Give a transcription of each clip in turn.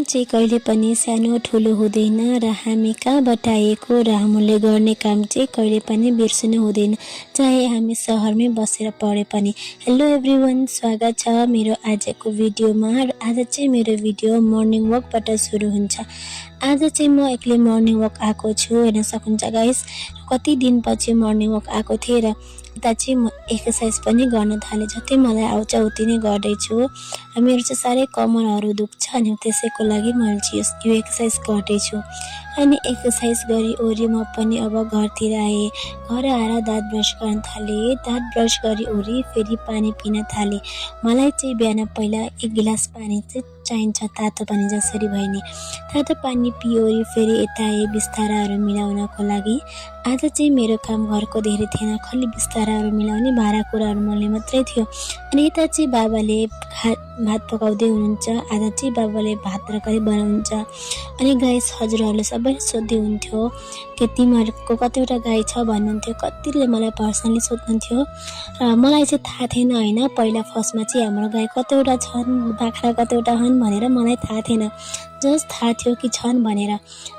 चाहिँ कहिले पनि सानो ठुलो हुँदैन र हामी कहाँबाट आएको र हामीले गर्ने काम चाहिँ कहिले पनि बिर्सनु हुँदैन, चाहे हामी सहरमै बसेर पढे पनि। हेलो एभ्रिवान, स्वागत छ मेरो आजको भिडियोमा। र आज चाहिँ मेरो भिडियो मर्निङ वकबाट सुरु हुन्छ। आज चाहिँ म एक्लै मर्निङ वक आएको छु, हेर्न सक्नुहुन्छ गाइस। कति दिनपछि मर्निङ वक आएको थिएँ र यता चाहिँ म एक्सर्साइज पनि गर्न थालेँ। जति मलाई आउँछ उति नै गर्दैछु। मेरो चाहिँ साह्रै कमरहरू दुख्छ, अनि त्यसैको लागि मैले चाहिँ यो एक्सर्साइज गर्दैछु। अनि एक्सर्साइज गरी म पनि अब घरतिर आएँ। घर आएर दाँत ब्रस गर्न थालेँ। दाँत ब्रस गरी फेरि पानी पिन थालेँ। मलाई चाहिँ बिहान पहिला 1 गिलास पानी चाहिँ चाहिन्छ, तातो पानी जसरी भए नि। तातो पानी पिओरी फेरि यता आएँ बिस्ताराहरू मिलाउनको लागि। आज चाहिँ मेरो काम घरको धेरै थिएन, खालि बिस्ताराहरू मिलाउने भाँडाकुँडाहरू मोल्ने मात्रै थियो। अनि यता चाहिँ बाबाले भात पकाउँदै हुनुहुन्छ। आज चाहिँ बाबाले भात तरकारी बनाउनुहुन्छ। अनि गाइस, हजुरहरूले सबैले सोध्दै हुन्थ्यो कि तिमीहरूको कतिवटा गाई छ भन्नुहुन्थ्यो। कतिले मलाई पर्सनली सोध्नुहुन्थ्यो र मलाई चाहिँ थाहा थिएन होइन। पहिला फर्स्टमा चाहिँ हाम्रो गाई कतिवटा छन्, बाख्रा कतिवटा छन् भनेर मलाई थाहा थिएन। जस्ट थाहा थियो कि छन् भनेर।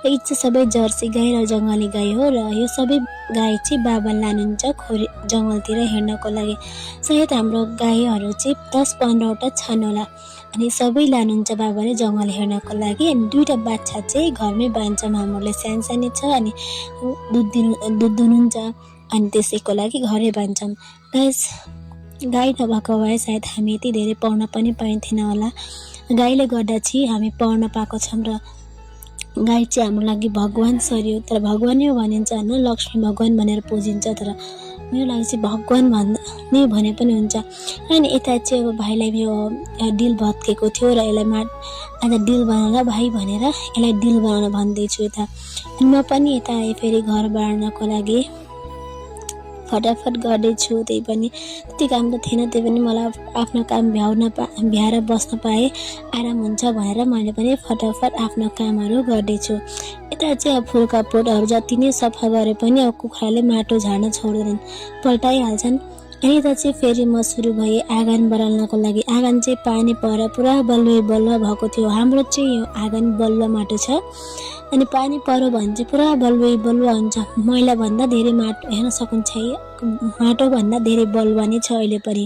यी चाहिँ सबै जर्सी गाई र जङ्गली गाई हो, र यो सबै गाई चाहिँ बाबा लानुहुन्छ खोरी जङ्गलतिर हेर्नको लागि। सायद हाम्रो गाईहरू चाहिँ 10-15वटा छन् होला। अनि सबै लानुहुन्छ बाबाले जङ्गल हेर्नको लागि। अनि 2टा बाछा चाहिँ घरमै बान्छौँ, हाम्रोले सानो छ। अनि दुध दुनुहुन्छ, अनि त्यसैको लागि घरै बान्छौँ। गाई नभएको भए सायद हामी यति धेरै पढ्न पनि पाइन्थेन होला। गाईले गर्दा चाहिँ हामी पढ्न पाएको छौँ। र गाई चाहिँ हाम्रो लागि भगवान सरी हो। तर भगवान नै भनिन्छ होइन, लक्ष्मी भगवान भनेर पुजिन्छ। तर मेरो लागि चाहिँ भगवान नै भने पनि हुन्छ। अनि यता चाहिँ अब भाइलाई यो डिल भत्केको थियो र यसलाई आज डिल बनाउन भाइ भनेर यसलाई डिल बनाउन भन्दैछु यता। अनि म पनि यता आएँ फेरि घर बाँड्नको लागि। फटाफट गर्दैछु। त्यही पनि त्यति काम त थिएन, त्यही पनि मलाई आफ्नो काम भ्याएर बस्न पाएँ आराम हुन्छ भनेर मैले पनि फटाफट आफ्नो कामहरू गर्दैछु। यता चाहिँ अब फुलका पोटहरू जति नै सफा गरे पनि अब कुखुराले माटो झार्न छोड्दैनन्, पल्टाइहाल्छन्। अनि यता चाहिँ फेरि म सुरु भएँ आँगन बढाल्नको लागि। आँगन चाहिँ पानी परेर पुरा बलुवा भएको थियो। हाम्रो चाहिँ यो आँगन बलुवा माटो छ। अनि पानी पऱ्यो भने चाहिँ पुरा बलुवा हुन्छ। मैलाभन्दा धेरै माटो हेर्न सक्नुहुन्छ है, माटोभन्दा धेरै बलुवा नै छ अहिले पनि।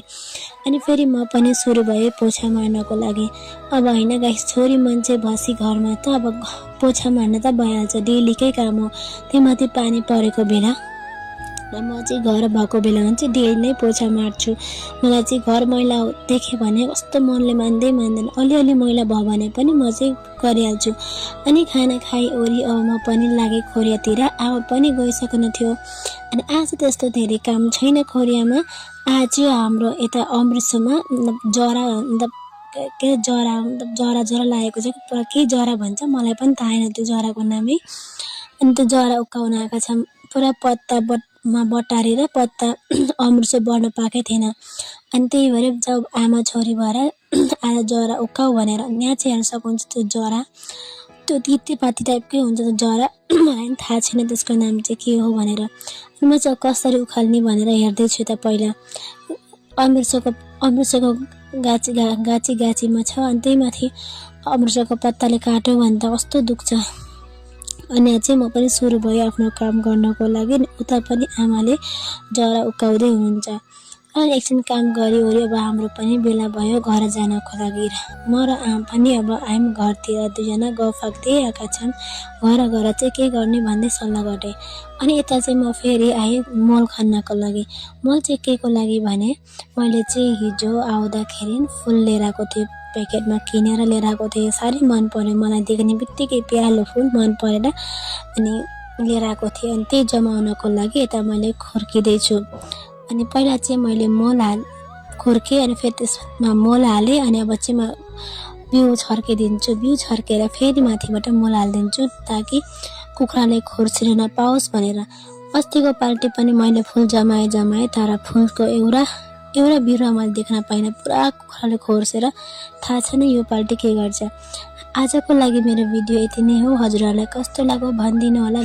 अनि फेरि म पनि सुरु भएँ पोछा मार्नको लागि। अब होइन गाइस, छोरी मान्छे बसी घरमा त अब पोछा मार्न त भइहाल्छ, डेलीकै काम हो। त्यहीमाथि पानी परेको बेला र म चाहिँ घर भएको बेलामा चाहिँ डेली नै पोछा मार्छु। मलाई चाहिँ घर मैला देखेँ भने कस्तो मनले मान्दैन। अलिअलि मैला भयो भने पनि म चाहिँ गरिहाल्छु। अनि खाना खाइओरी अब म पनि लागेँ खोरियातिर। अब पनि गइसक्नु थियो। अनि आज त्यस्तो धेरै काम छैन खोरियामा। आज चाहिँ हाम्रो यता अमृतसरमा जरा लागेको छ। पुरा के जरा भन्छ मलाई पनि थाहा छैन त्यो जराको नामै। अनि त्यो जरा उक्काउन आएका छन्। पुरा पत्तामा बटारेर पत्ता अमृत बढ्न पाएकै थिएन। अनि त्यही भएर जब आमा छोरी भएर आज जरा उक्काउ भनेर यहाँ चाहिँ हेर्न सक्नुहुन्छ त्यो जरा, त्यो तितेपाती टाइपकै हुन्छ त्यो जरा। मलाई पनि थाहा छैन त्यसको नाम चाहिँ के हो भनेर। अनि म चाहिँ कसरी उखाल्ने भनेर हेर्दैछु त। पहिला अमृतको गाछीमा छ। अनि त्यही माथि अमृतको पत्ताले काट्यो भने त कस्तो दुख्छ। अनि चाहिँ म पनि सुरु भयो आफ्नो काम गर्नको लागि। उता पनि आमाले जरा उक्काउँदै हुनुहुन्छ। अनि एकछिन काम गरिओरी अब हाम्रो पनि बेला भयो घर जानको लागि। म र आमा पनि अब आयौँ घरतिर। 2जना गफाक्दै आएका छन्। घर गएर चाहिँ के गर्ने भन्दै सल्लाह गरेँ। अनि यता चाहिँ म फेरि आएँ मल खन्नको लागि। मल चाहिँ के को लागि भने मैले चाहिँ हिजो आउँदाखेरि फुल लिएर आएको थिएँ, प्याकेटमा किनेर लिएर आएको थिएँ। साह्रै मन पर्यो मलाई, देख्ने बित्तिकै प्यालो फुल मन परेर अनि लिएर आएको थिएँ। अनि त्यही जमाउनको लागि यता मैले खुर्किँदैछु। अनि पहिला चाहिँ मैले खुर्केँ, अनि फेरि त्यसमा मल हालेँ। अनि अब चाहिँ म बिउ छर्किदिन्छु। बिउ छर्केर फेरि माथिबाट मल हालिदिन्छु ताकि कुखुराले खोर्सिन नपाओस् भनेर। अस्तिको पाल्टी पनि मैले फुल जमाएँ, तर फुलको एउटा बिरुवा मैले देख्न पाइनँ। पुरा कुखुराले खोर्सेर। थाहा छैन यो पाल्टी के गर्छ। आजको लागि मेरो भिडियो यति नै हो। हजुरहरूलाई कस्तो लाग्यो भनिदिनु होला।